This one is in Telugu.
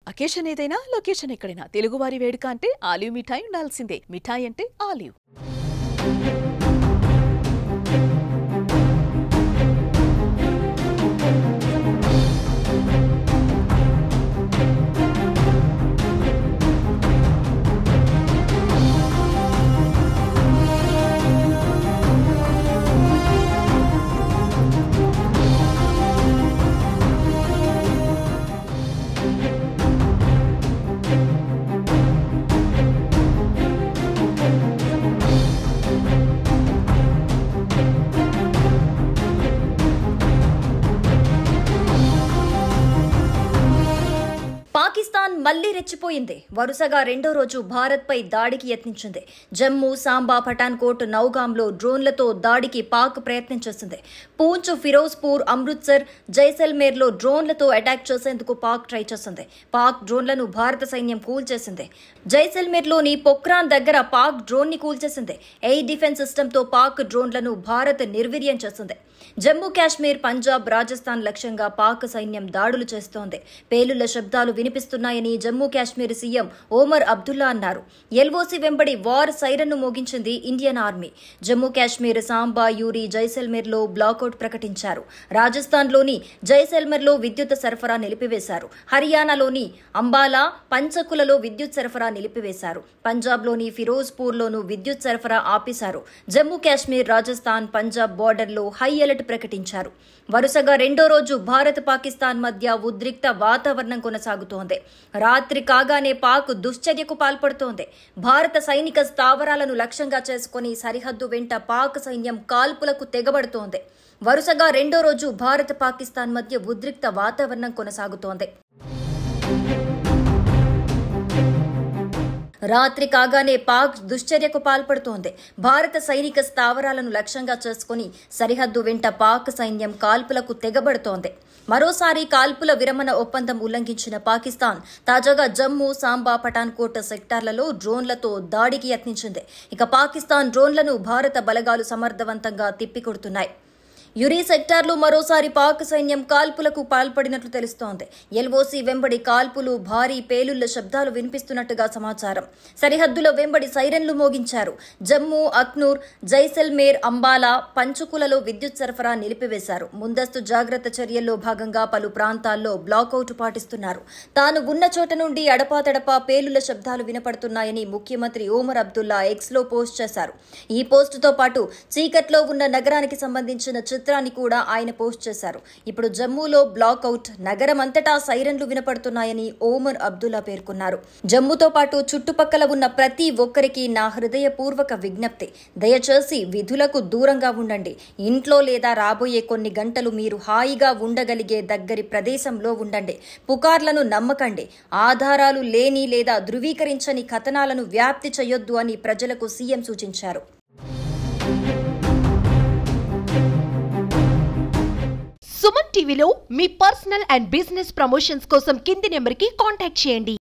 అకేషన్ ఏదైనా లొకేషన్ ఎక్కడైనా తెలుగువారి వేడుక అంటే ఆలివ్ మిఠాయి ఉండాల్సిందే. మిఠాయి అంటే ఆలివ్. పాకిస్తాన్ మళ్లీ రెచ్చిపోయింది. వరుసగా రెండో రోజు భారత్ పై దాడికి యత్నించింది. జమ్మూ, సాంబా, పఠాన్కోట్, నౌగాంలో డ్రోన్లతో దాడికి పాక్ ప్రయత్నం చేసింది. పూంచ్, ఫిరోజ్పూర్, అమృత్సర్, జైసల్మేర్లో డ్రోన్లతో అటాక్ చేసేందుకు పాక్ ట్రై చేసింది. పాక్ డ్రోన్లను భారత సైన్యం కూల్చేసింది. జైసల్మేర్లోని పొక్రాన్ దగ్గర పాక్ డ్రోన్ ని కూల్చేసింది. ఎయిర్ డిఫెన్స్ సిస్టంతో పాక్ డ్రోన్లను భారత్ నిర్వీర్యం చేసింది. జమ్మూ కాశ్మీర్, పంజాబ్, రాజస్థాన్ లక్ష్యంగా పాక్ సైన్యం దాడులు చేస్తోంది. పేలుళ్ల శబ్దాలు వినిపిస్తున్నాయని జమ్మూ కాశ్మీర్ సీఎం ఓమర్ అబ్దుల్లా అన్నారు. ఎల్ఓసీ వెంబడి వార్ సైరన్ను మోగించింది ఇండియన్ ఆర్మీ. జమ్మూ కాశ్మీర్, సాంబా, యూరి, జైసల్మేర్లో బ్లాకౌట్ ప్రకటించారు. రాజస్థాన్లోని జైసల్మేర్లో విద్యుత్ సరఫరా నిలిపివేశారు. హర్యానాలోని అంబాలా, పంచకులలో విద్యుత్ సరఫరా నిలిపివేశారు. పంజాబ్లోని ఫిరోజ్పూర్లోనూ విద్యుత్ సరఫరా ఆపేశారు. జమ్మూ కాశ్మీర్, రాజస్థాన్, పంజాబ్ బోర్డర్లో హై అలర్ట్ ప్రకటించారు. వరుసగా రెండో రోజు భారత్, పాకిస్తాన్ మధ్య ఉద్రిక్త వాతావరణం కొనసాగుతోంది. రాత్రి కాగానే పాక్ దుశ్చర్యకు పాల్పడుతోంది. భారత సైనిక స్థావరాలను లక్ష్యంగా చేసుకుని సరిహద్దు వెంట పాక్ సైన్యం కాల్పులకు తెగబడుతోంది. వరుసగా రెండో రోజు భారత్, పాకిస్తాన్ మధ్య ఉద్రిక్త వాతావరణం కొనసాగుతోంది. రాత్రి కాగానే పాక్ దుశ్చర్యకు పాల్పడుతోంది. భారత సైనిక స్థావరాలను లక్ష్యంగా చేసుకుని సరిహద్దు వెంట పాక్ సైన్యం కాల్పులకు తెగబడుతోంది. మరోసారి కాల్పుల విరమణ ఒప్పందం ఉల్లంఘించిన పాకిస్తాన్ తాజాగా జమ్మూ, సాంబా, పఠాన్కోట్ సెక్టార్లలో డ్రోన్లతో దాడికి యత్నించింది. ఇక పాకిస్తాన్ డ్రోన్లను భారత బలగాలు సమర్థవంతంగా తిప్పికొడుతున్నాయి. యురి సెక్టార్లో మరోసారి పాక్ సైన్యం కాల్పులకు పాల్పడినట్లు తెలుస్తోంది. ఎల్ఓసీ వెంబడి కాల్పులు, భారీ పేలుళ్ల శబ్దాలు వినిపిస్తున్నట్టుగా సమాచారం. సరిహద్దుల వెంబడి సైరన్లు మోగించారు. జమ్మూ, అఖ్నూర్, జైసల్మేర్, అంబాలా, పంచకులలో విద్యుత్ సరఫరా నిలిపివేశారు. ముందస్తు జాగ్రత్త చర్యల్లో భాగంగా పలు ప్రాంతాల్లో బ్లాకౌట్ పాటిస్తున్నారు. తాను ఉన్న చోట నుండి అడపాతడపా పేలుళ్ల శబ్దాలు వినపడుతున్నాయని ముఖ్యమంత్రి ఓమర్ అబ్దుల్లా ఎక్స్లో పోస్ట్ చేశారు. ఈ పోస్టుతో పాటు చీకట్లో ఉన్న నగరానికి సంబంధించిన చిత్రాన్ని కూడా ఆయన పోస్ట్ చేశారు. ఇప్పుడు జమ్మూలో బ్లాకౌట్, నగరమంతటా సైరన్లు వినపడుతున్నాయని ఓమర్ అబ్దుల్లా పేర్కొన్నారు. జమ్మూతో పాటు చుట్టుపక్కల ఉన్న ప్రతి ఒక్కరికి నా హృదయపూర్వక విజ్ఞప్తి, దయచేసి విధులకు దూరంగా ఉండండి. ఇంట్లో లేదా రాబోయే కొన్ని గంటలు మీరు హాయిగా ఉండగలిగే దగ్గరి ప్రదేశంలో ఉండండి. పుకార్లను నమ్మకండి. ఆధారాలు లేని లేదా ధృవీకరించని కథనాలను వ్యాప్తి చేయొద్దు అని ప్రజలకు సీఎం సూచించారు. సుమన్ టీవీలో మీ పర్సనల్ అండ్ బిజినెస్ ప్రమోషన్స్ కోసం కింది నెంబర్కి కాంటాక్ట్ చేయండి.